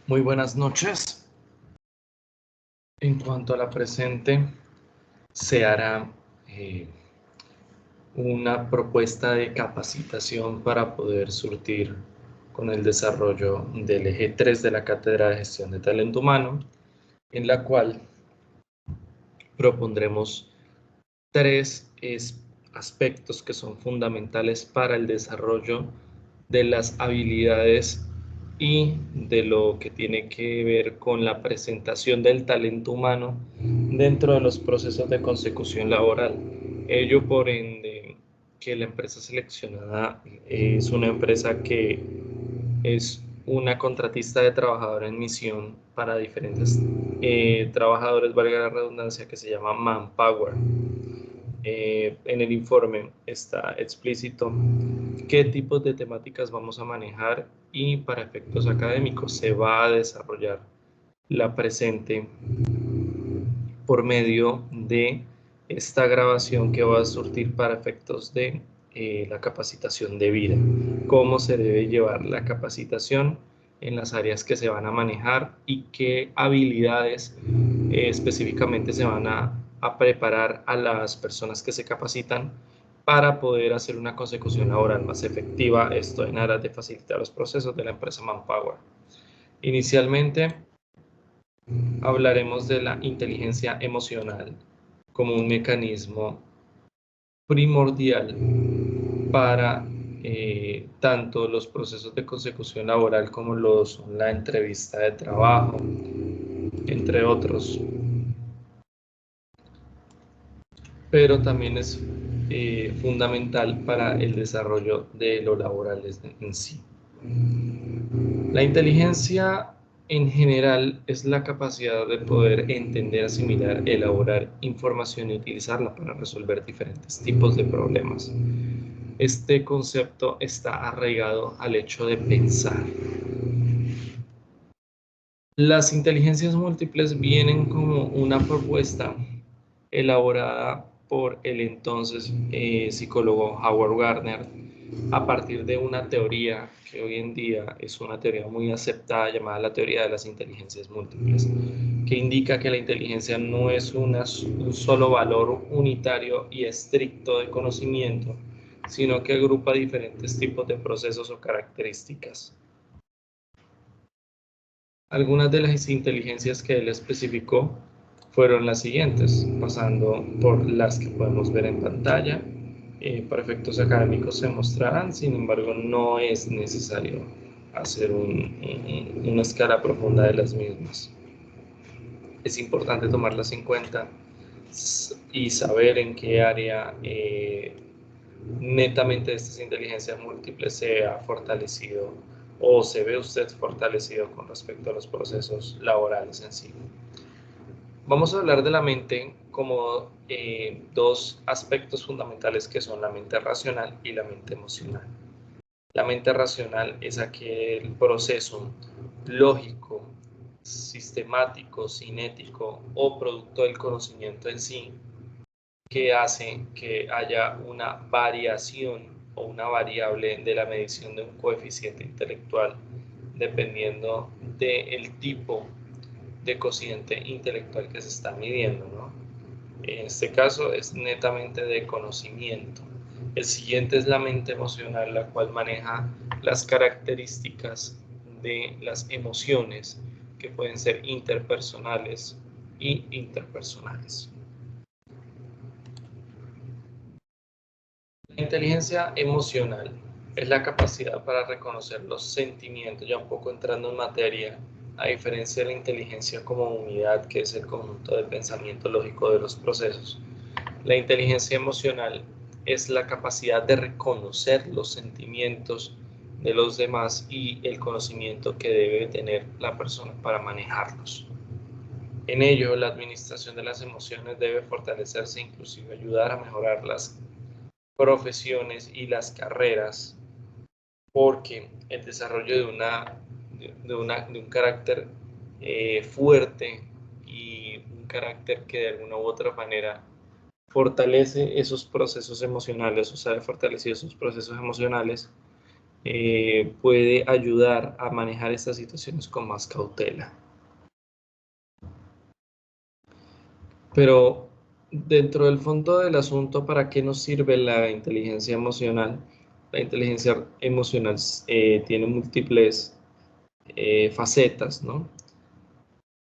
Muy buenas noches. En cuanto a la presente, se hará una propuesta de capacitación para poder surtir con el desarrollo del eje 3 de la Cátedra de Gestión de Talento Humano, en la cual propondremos tres aspectos que son fundamentales para el desarrollo de las habilidades y de lo que tiene que ver con la presentación del talento humano dentro de los procesos de consecución laboral. Ello por ende que la empresa seleccionada es una empresa que es una contratista de trabajador en misión para diferentes trabajadores, valga la redundancia, que se llama Manpower. En el informe está explícito qué tipos de temáticas vamos a manejar y para efectos académicos se va a desarrollar la presente por medio de esta grabación que va a surtir para efectos de la capacitación debida. Cómo se debe llevar la capacitación en las áreas que se van a manejar y qué habilidades específicamente se van a preparar a las personas que se capacitan para poder hacer una consecución laboral más efectiva, esto en aras de facilitar los procesos de la empresa Manpower. Inicialmente hablaremos de la inteligencia emocional como un mecanismo primordial para tanto los procesos de consecución laboral como la entrevista de trabajo, entre otros. Pero también es fundamental para el desarrollo de lo laboral en sí. La inteligencia en general es la capacidad de poder entender, asimilar, elaborar información y utilizarla para resolver diferentes tipos de problemas. Este concepto está arraigado al hecho de pensar. Las inteligencias múltiples vienen como una propuesta elaborada por el entonces psicólogo Howard Gardner a partir de una teoría que hoy en día es una teoría muy aceptada llamada la teoría de las inteligencias múltiples, que indica que la inteligencia no es un solo valor unitario y estricto de conocimiento, sino que agrupa diferentes tipos de procesos o características. Algunas de las inteligencias que él especificó fueron las siguientes, pasando por las que podemos ver en pantalla. Para efectos académicos se mostrarán, sin embargo no es necesario hacer una escala profunda de las mismas. Es importante tomarlas en cuenta y saber en qué área netamente estas inteligencias múltiples se ha fortalecido o se ve usted fortalecido con respecto a los procesos laborales en sí. Vamos a hablar de la mente como dos aspectos fundamentales que son la mente racional y la mente emocional. La mente racional es aquel proceso lógico, sistemático, cinético o producto del conocimiento en sí que hace que haya una variación o una variable de la medición de un coeficiente intelectual dependiendo del tipo de cociente intelectual que se está midiendo, ¿no? En este caso es netamente de conocimiento. El siguiente es la mente emocional, la cual maneja las características de las emociones que pueden ser interpersonales y interpersonales. La inteligencia emocional es la capacidad para reconocer los sentimientos, ya un poco entrando en materia, a diferencia de la inteligencia como unidad, que es el conjunto de pensamiento lógico de los procesos. La inteligencia emocional es la capacidad de reconocer los sentimientos de los demás y el conocimiento que debe tener la persona para manejarlos. En ello, la administración de las emociones debe fortalecerse e inclusive ayudar a mejorar las profesiones y las carreras, porque el desarrollo de un carácter fuerte y un carácter que de alguna u otra manera fortalece esos procesos emocionales, o sea, fortalecido esos procesos emocionales, puede ayudar a manejar estas situaciones con más cautela. Pero dentro del fondo del asunto, ¿para qué nos sirve la inteligencia emocional? La inteligencia emocional tiene múltiples facetas, ¿no?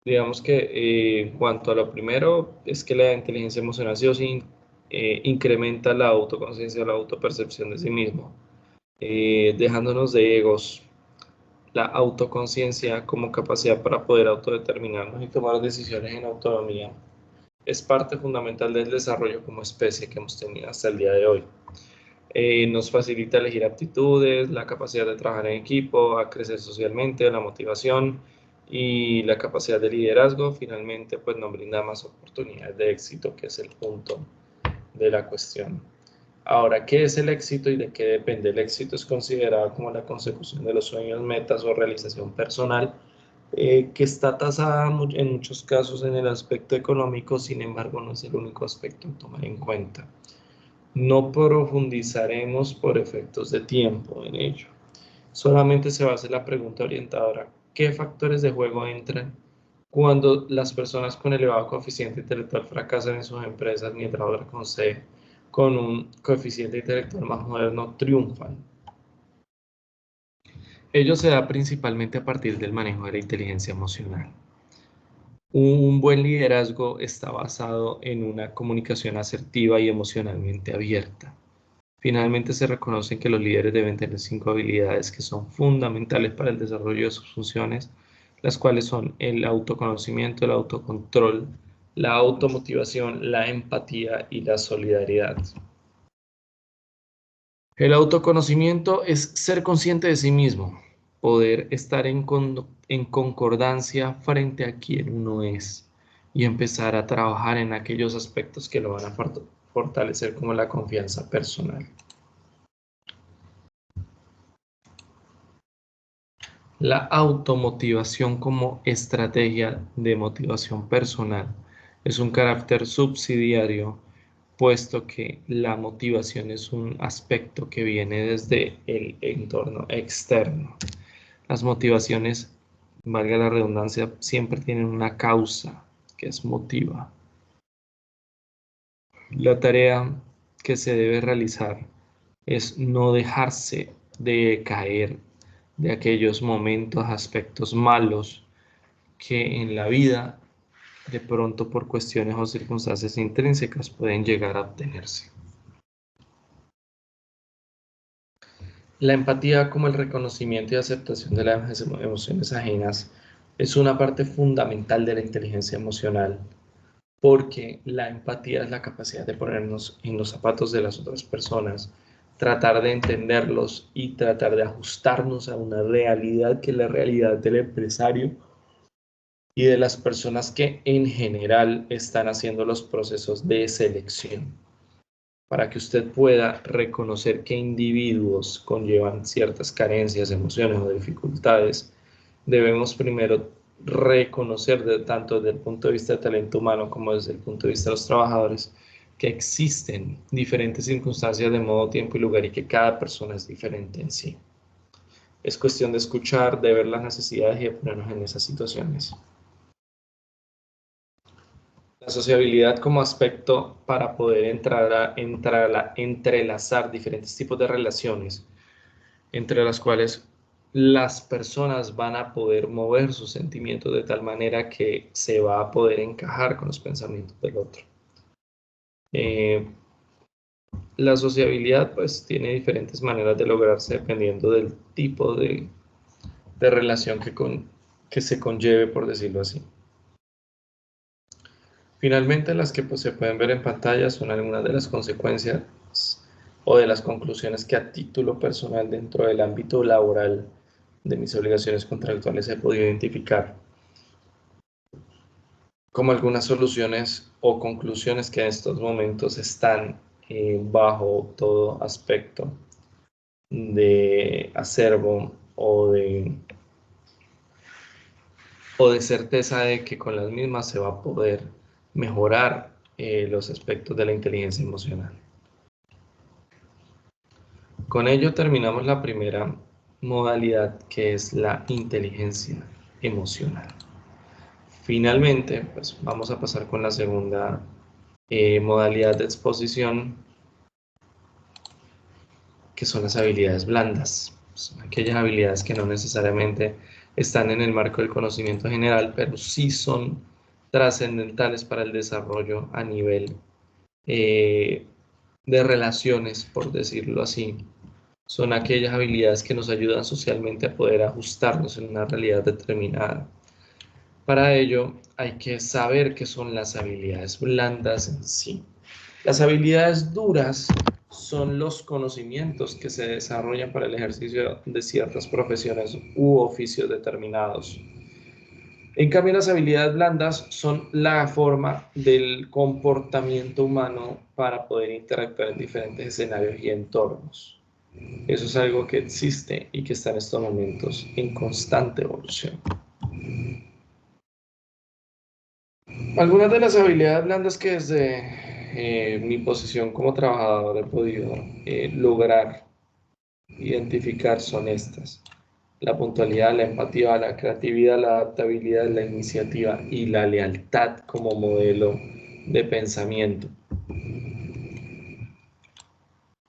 Digamos que en cuanto a lo primero, es que la inteligencia emocional sí o sí incrementa la autoconciencia, la autopercepción de sí mismo, dejándonos de egos, la autoconciencia como capacidad para poder autodeterminarnos y tomar decisiones en autonomía. Es parte fundamental del desarrollo como especie que hemos tenido hasta el día de hoy. Nos facilita elegir aptitudes, la capacidad de trabajar en equipo, a crecer socialmente, la motivación y la capacidad de liderazgo. Finalmente, pues nos brinda más oportunidades de éxito, que es el punto de la cuestión. Ahora, ¿qué es el éxito y de qué depende? El éxito es considerado como la consecución de los sueños, metas o realización personal, que está tasada en muchos casos en el aspecto económico. Sin embargo, no es el único aspecto a tomar en cuenta. No profundizaremos por efectos de tiempo en ello. Solamente se va a hacer la pregunta orientadora: ¿qué factores de juego entran cuando las personas con elevado coeficiente intelectual fracasan en sus empresas, mientras otras con un coeficiente intelectual más moderno triunfan? Ello se da principalmente a partir del manejo de la inteligencia emocional. Un buen liderazgo está basado en una comunicación asertiva y emocionalmente abierta. Finalmente, se reconoce que los líderes deben tener 5 habilidades que son fundamentales para el desarrollo de sus funciones, las cuales son el autoconocimiento, el autocontrol, la automotivación, la empatía y la solidaridad. El autoconocimiento es ser consciente de sí mismo, poder estar en concordancia frente a quien uno es y empezar a trabajar en aquellos aspectos que lo van a fortalecer, como la confianza personal. La automotivación como estrategia de motivación personal es un carácter subsidiario, puesto que la motivación es un aspecto que viene desde el entorno externo. Las motivaciones, valga la redundancia, siempre tienen una causa que es motiva. La tarea que se debe realizar es no dejarse de caer de aquellos momentos, aspectos malos que en la vida, de pronto por cuestiones o circunstancias intrínsecas, pueden llegar a obtenerse. La empatía, como el reconocimiento y aceptación de las emociones ajenas, es una parte fundamental de la inteligencia emocional, porque la empatía es la capacidad de ponernos en los zapatos de las otras personas, tratar de entenderlos y tratar de ajustarnos a una realidad que es la realidad del empresario y de las personas que en general están haciendo los procesos de selección, para que usted pueda reconocer qué individuos conllevan ciertas carencias, emociones o dificultades. Debemos primero reconocer, tanto desde el punto de vista del talento humano como desde el punto de vista de los trabajadores, que existen diferentes circunstancias de modo, tiempo y lugar, y que cada persona es diferente en sí. Es cuestión de escuchar, de ver las necesidades y de ponernos en esas situaciones. La sociabilidad como aspecto para poder entrelazar diferentes tipos de relaciones, entre las cuales las personas van a poder mover sus sentimientos de tal manera que se va a poder encajar con los pensamientos del otro. La sociabilidad pues tiene diferentes maneras de lograrse dependiendo del tipo de relación que se conlleve, por decirlo así. Finalmente, las que pues, se pueden ver en pantalla son algunas de las consecuencias o de las conclusiones que a título personal dentro del ámbito laboral de mis obligaciones contractuales he podido identificar como algunas soluciones o conclusiones que en estos momentos están bajo todo aspecto de acervo o de certeza de que con las mismas se va a poder mejorar los aspectos de la inteligencia emocional. Con ello terminamos la primera modalidad, que es la inteligencia emocional. Finalmente, pues vamos a pasar con la segunda modalidad de exposición, que son las habilidades blandas. Son aquellas habilidades que no necesariamente están en el marco del conocimiento general, pero sí son trascendentales para el desarrollo a nivel de relaciones, por decirlo así. Son aquellas habilidades que nos ayudan socialmente a poder ajustarnos en una realidad determinada. Para ello hay que saber qué son las habilidades blandas en sí. Las habilidades duras son los conocimientos que se desarrollan para el ejercicio de ciertas profesiones u oficios determinados. En cambio, las habilidades blandas son la forma del comportamiento humano para poder interactuar en diferentes escenarios y entornos. Eso es algo que existe y que está en estos momentos en constante evolución. Algunas de las habilidades blandas que desde mi posición como trabajador he podido lograr identificar son estas: la puntualidad, la empatía, la creatividad, la adaptabilidad, la iniciativa y la lealtad como modelo de pensamiento.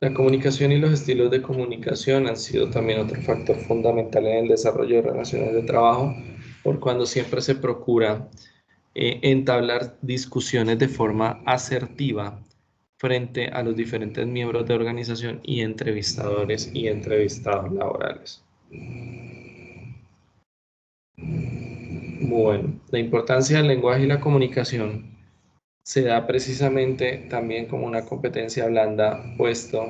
La comunicación y los estilos de comunicación han sido también otro factor fundamental en el desarrollo de relaciones de trabajo, por cuando siempre se procura entablar discusiones de forma asertiva frente a los diferentes miembros de organización y entrevistadores y entrevistados laborales. Bueno, la importancia del lenguaje y la comunicación se da precisamente también como una competencia blanda, puesto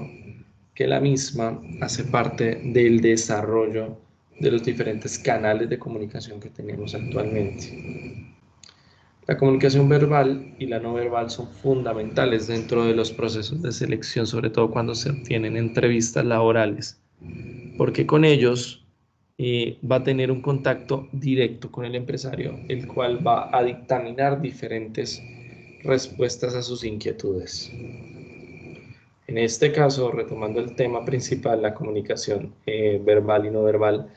que la misma hace parte del desarrollo de los diferentes canales de comunicación que tenemos actualmente. La comunicación verbal y la no verbal son fundamentales dentro de los procesos de selección, sobre todo cuando se obtienen entrevistas laborales, porque con ellos va a tener un contacto directo con el empresario, el cual va a dictaminar diferentes respuestas a sus inquietudes. En este caso, retomando el tema principal, la comunicación verbal y no verbal,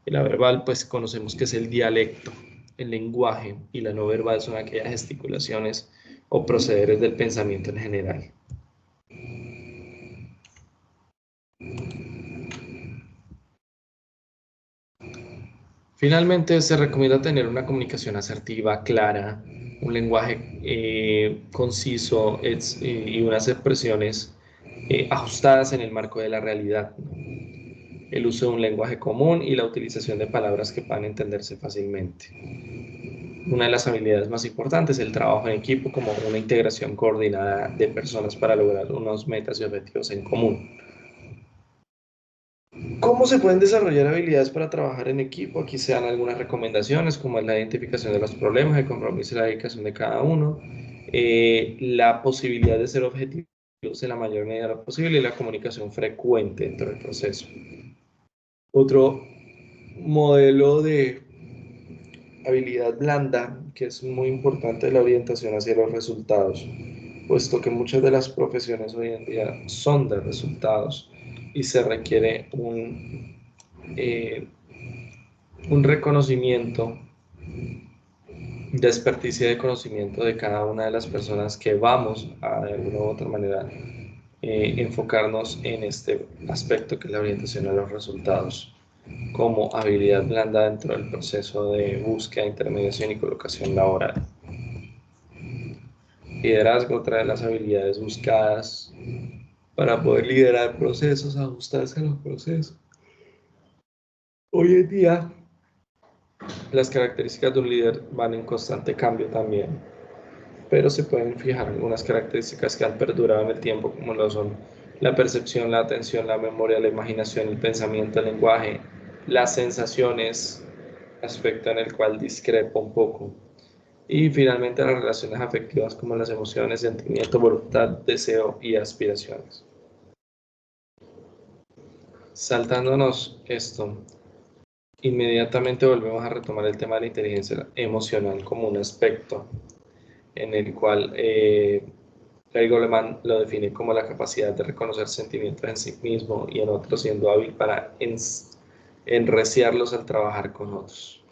la verbal pues conocemos que es el dialecto, el lenguaje, y la no verbal son aquellas gesticulaciones o procederes del pensamiento en general. Finalmente, se recomienda tener una comunicación asertiva, clara, un lenguaje conciso y unas expresiones ajustadas en el marco de la realidad, ¿no? El uso de un lenguaje común y la utilización de palabras que puedan entenderse fácilmente. Una de las habilidades más importantes es el trabajo en equipo, como una integración coordinada de personas para lograr unos metas y objetivos en común. ¿Cómo se pueden desarrollar habilidades para trabajar en equipo? Aquí se dan algunas recomendaciones, como la identificación de los problemas, el compromiso y la dedicación de cada uno, la posibilidad de ser objetivos en la mayor medida posible y la comunicación frecuente dentro del proceso. Otro modelo de habilidad blanda, que es muy importante, la orientación hacia los resultados, puesto que muchas de las profesiones hoy en día son de resultados y se requiere un reconocimiento de experticia de conocimiento de cada una de las personas que vamos a, de alguna u otra manera, enfocarnos en este aspecto que es la orientación a los resultados como habilidad blanda dentro del proceso de búsqueda, intermediación y colocación laboral. Liderazgo, otra de las habilidades buscadas para poder liderar procesos, ajustarse a los procesos. Hoy en día, las características de un líder van en constante cambio también, pero se pueden fijar algunas características que han perdurado en el tiempo, como lo son la percepción, la atención, la memoria, la imaginación, el pensamiento, el lenguaje, las sensaciones, aspecto en el cual discrepo un poco. Y finalmente las relaciones afectivas, como las emociones, sentimiento, voluntad, deseo y aspiraciones. Saltándonos esto, inmediatamente volvemos a retomar el tema de la inteligencia emocional como un aspecto en el cual Gary Goleman lo define como la capacidad de reconocer sentimientos en sí mismo y en otros, siendo hábil para enreciarlos al trabajar con otros.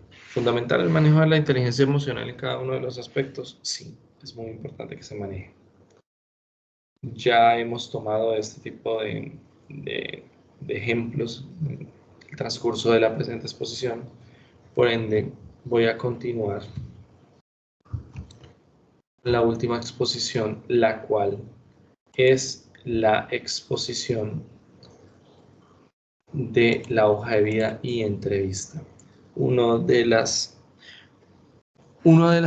¿Fundamental el manejo de la inteligencia emocional en cada uno de los aspectos? Sí, es muy importante que se maneje. Ya hemos tomado este tipo de ejemplos en el transcurso de la presente exposición, por ende voy a continuar la última exposición, la cual es la exposición de la hoja de vida y entrevista. Una de las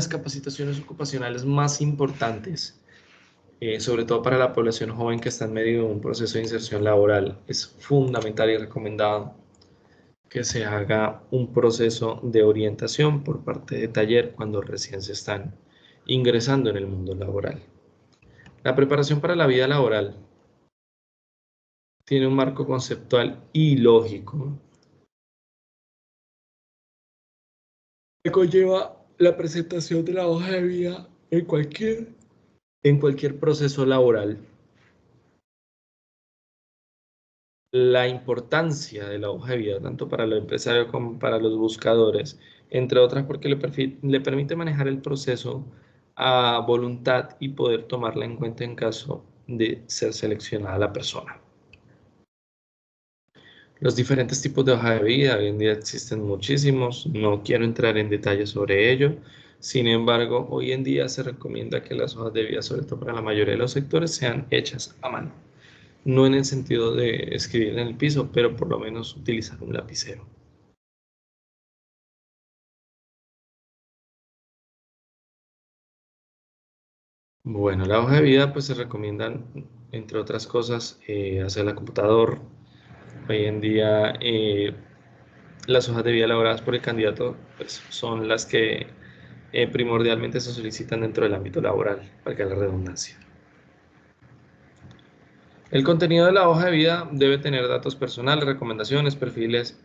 capacitaciones ocupacionales más importantes, sobre todo para la población joven que está en medio de un proceso de inserción laboral. Es fundamental y recomendado que se haga un proceso de orientación por parte de taller cuando recién se están ingresando en el mundo laboral. La preparación para la vida laboral tiene un marco conceptual y lógico que conlleva la presentación de la hoja de vida en cualquier proceso laboral. La importancia de la hoja de vida, tanto para los empresarios como para los buscadores, entre otras porque le permite manejar el proceso a voluntad y poder tomarla en cuenta en caso de ser seleccionada la persona. Los diferentes tipos de hoja de vida, hoy en día existen muchísimos, no quiero entrar en detalles sobre ello. Sin embargo, hoy en día se recomienda que las hojas de vida, sobre todo para la mayoría de los sectores, sean hechas a mano. No en el sentido de escribir en el piso, pero por lo menos utilizar un lapicero. Bueno, la hoja de vida pues se recomiendan, entre otras cosas, hacerla a computador. Hoy en día las hojas de vida elaboradas por el candidato pues, son las que primordialmente se solicitan dentro del ámbito laboral, valga la redundancia. El contenido de la hoja de vida debe tener datos personales, recomendaciones, perfiles,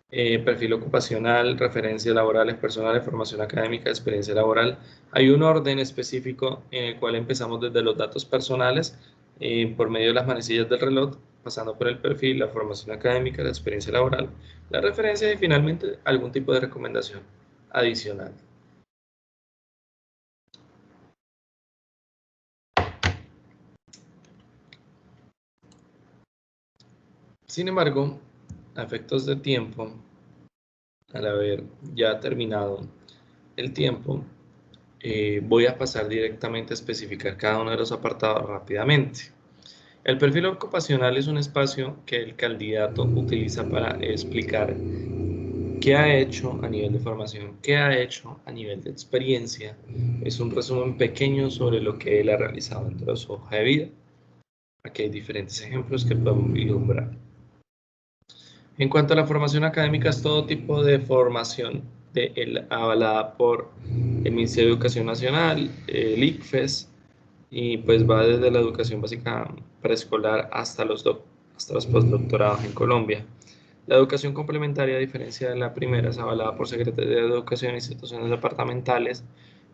perfil ocupacional, referencias laborales, personales, formación académica, experiencia laboral. Hay un orden específico en el cual empezamos desde los datos personales, por medio de las manecillas del reloj, pasando por el perfil, la formación académica, la experiencia laboral, la referencia y finalmente algún tipo de recomendación adicional. Sin embargo, a efectos de tiempo, al haber ya terminado el tiempo, voy a pasar directamente a especificar cada uno de los apartados rápidamente. El perfil ocupacional es un espacio que el candidato utiliza para explicar qué ha hecho a nivel de formación, qué ha hecho a nivel de experiencia. Es un resumen pequeño sobre lo que él ha realizado dentro de su hoja de vida. Aquí hay diferentes ejemplos que podemos vislumbrar. En cuanto a la formación académica, es todo tipo de formación avalada por el Ministerio de Educación Nacional, el ICFES, y pues va desde la educación básica preescolar hasta los postdoctorados en Colombia. La educación complementaria, a diferencia de la primera, es avalada por Secretaría de Educación e instituciones departamentales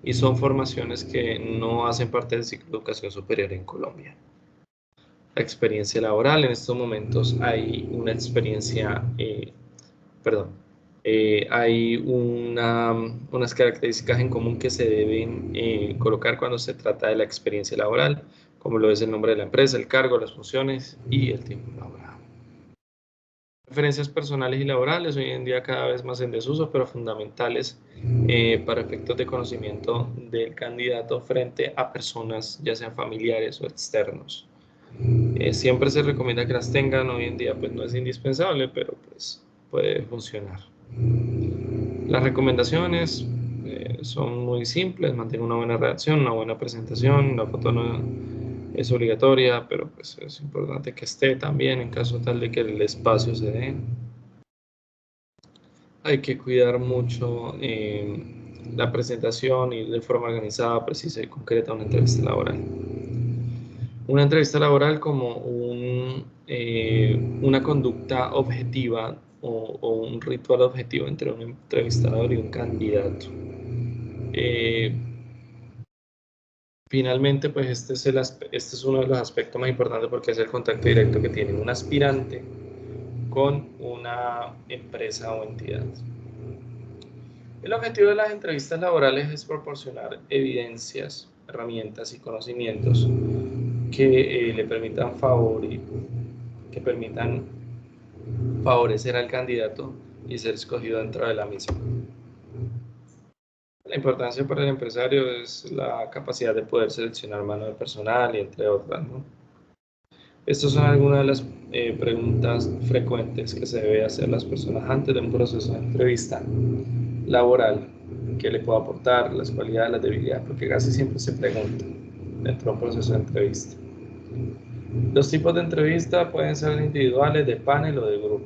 y son formaciones que no hacen parte del ciclo de educación superior en Colombia. La experiencia laboral, en estos momentos hay una experiencia, hay unas características en común que se deben colocar cuando se trata de la experiencia laboral, como lo es el nombre de la empresa, el cargo, las funciones y el tiempo laborado. Referencias personales y laborales, hoy en día cada vez más en desuso, pero fundamentales para efectos de conocimiento del candidato frente a personas, ya sean familiares o externos. Siempre se recomienda que las tengan, hoy en día pues no es indispensable, pero pues puede funcionar. Las recomendaciones son muy simples, mantener una buena redacción, una buena presentación, la foto no es obligatoria, pero pues es importante que esté también en caso tal de que el espacio se dé. Hay que cuidar mucho la presentación y de forma organizada, precisa y concreta una entrevista laboral. Una entrevista laboral como una conducta objetiva o un ritual objetivo entre un entrevistador y un candidato. Finalmente, pues este es uno de los aspectos más importantes porque es el contacto directo que tiene un aspirante con una empresa o entidad. El objetivo de las entrevistas laborales es proporcionar evidencias, herramientas y conocimientos que le permitan favorecer al candidato y ser escogido dentro de la misma. La importancia para el empresario es la capacidad de poder seleccionar mano de personal y entre otras, ¿no? Estas son algunas de las preguntas frecuentes que se debe hacer las personas antes de un proceso de entrevista laboral. ¿Qué le puedo aportar? Las cualidades, las debilidades, porque casi siempre se pregunta dentro de un proceso de entrevista. Los tipos de entrevista pueden ser individuales, de panel o de grupo.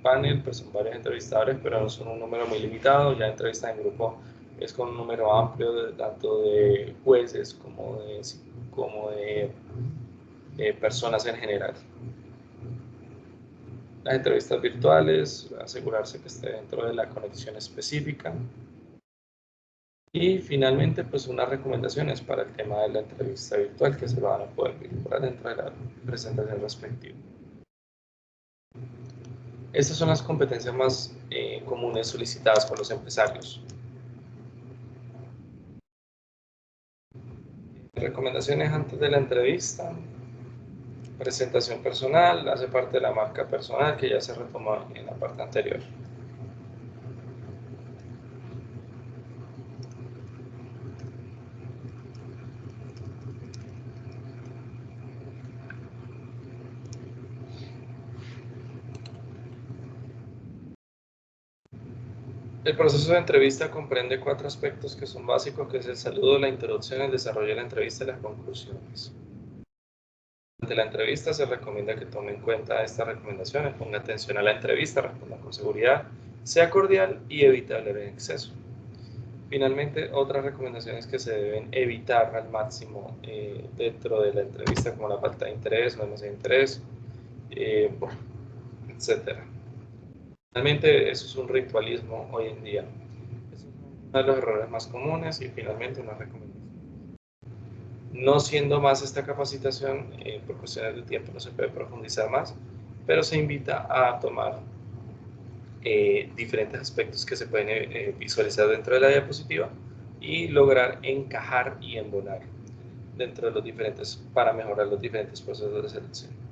Panel, pues son varios entrevistadores, pero no son un número muy limitado. Ya entrevista en grupo es con un número amplio tanto de jueces como de personas en general. Las entrevistas virtuales, asegurarse que esté dentro de la conexión específica. Y finalmente, pues unas recomendaciones para el tema de la entrevista virtual que se van a poder vincular dentro de la presentación respectiva. Estas son las competencias más comunes solicitadas por los empresarios. Recomendaciones antes de la entrevista. Presentación personal, hace parte de la marca personal que ya se retomó en la parte anterior. El proceso de entrevista comprende 4 aspectos que son básicos, que es el saludo, la introducción, el desarrollo de la entrevista y las conclusiones. Durante la entrevista se recomienda que tome en cuenta estas recomendaciones, ponga atención a la entrevista, responda con seguridad, sea cordial y evitable en exceso. Finalmente, otras recomendaciones que se deben evitar al máximo dentro de la entrevista, como la falta de interés, no de interés, etc. Finalmente, eso es un ritualismo hoy en día. Es uno de los errores más comunes y finalmente una recomendación. No siendo más esta capacitación, por cuestiones de tiempo no se puede profundizar más, pero se invita a tomar diferentes aspectos que se pueden visualizar dentro de la diapositiva y lograr encajar y embonar dentro de los diferentes, para mejorar los diferentes procesos de selección.